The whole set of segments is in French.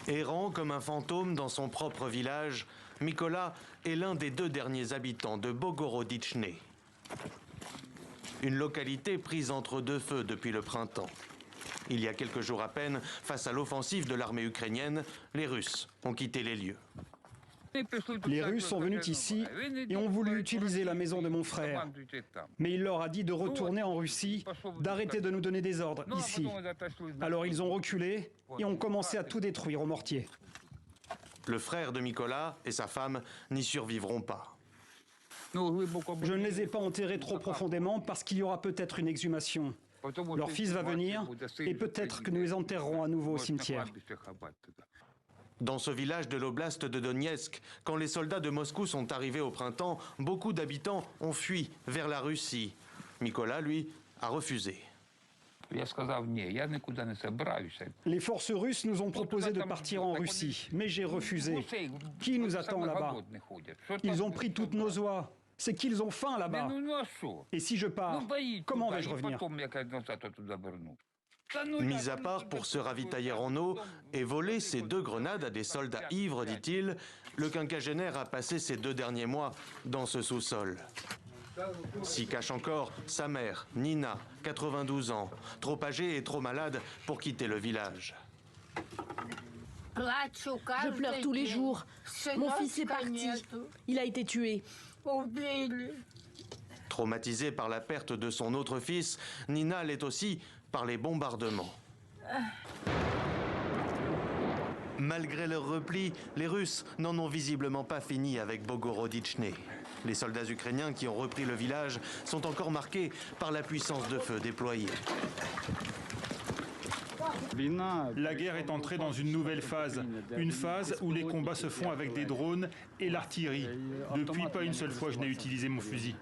Errant comme un fantôme dans son propre village, Mykola est l'un des 2 derniers habitants de Bogorodichne. Une localité prise entre 2 feux depuis le printemps. Il y a quelques jours à peine, face à l'offensive de l'armée ukrainienne, les Russes ont quitté les lieux. Les Russes sont venus ici et ont voulu utiliser la maison de mon frère. Mais il leur a dit de retourner en Russie, d'arrêter de nous donner des ordres ici. Alors ils ont reculé et ont commencé à tout détruire au mortier. Le frère de Mykola et sa femme n'y survivront pas. Je ne les ai pas enterrés trop profondément parce qu'il y aura peut-être une exhumation. Leur fils va venir et peut-être que nous les enterrerons à nouveau au cimetière. Dans ce village de l'oblast de Donetsk, quand les soldats de Moscou sont arrivés au printemps, beaucoup d'habitants ont fui vers la Russie. Mykola, lui, a refusé. Les forces russes nous ont proposé de partir en Russie, mais j'ai refusé. Qui nous attend là-bas? Ils ont pris toutes nos oies. C'est qu'ils ont faim là-bas. Et si je pars, comment vais-je revenir? Mis à part pour se ravitailler en eau et voler ses 2 grenades à des soldats ivres, dit-il, le quinquagénaire a passé ses 2 derniers mois dans ce sous-sol. S'y cache encore sa mère, Nina, 92 ans, trop âgée et trop malade pour quitter le village. Je pleure tous les jours. Mon fils est parti. Il a été tué. Traumatisée par la perte de son autre fils, Nina l'est aussi par les bombardements. Malgré leur repli, les Russes n'en ont visiblement pas fini avec Bogorodichne. Les soldats ukrainiens qui ont repris le village sont encore marqués par la puissance de feu déployée. La guerre est entrée dans une nouvelle phase. Une phase où les combats se font avec des drones et l'artillerie. Depuis, pas une seule fois je n'ai utilisé mon fusil.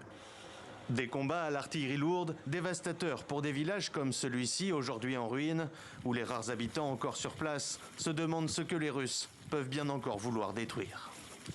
Des combats à l'artillerie lourde, dévastateurs pour des villages comme celui-ci, aujourd'hui en ruine, où les rares habitants encore sur place se demandent ce que les Russes peuvent bien encore vouloir détruire.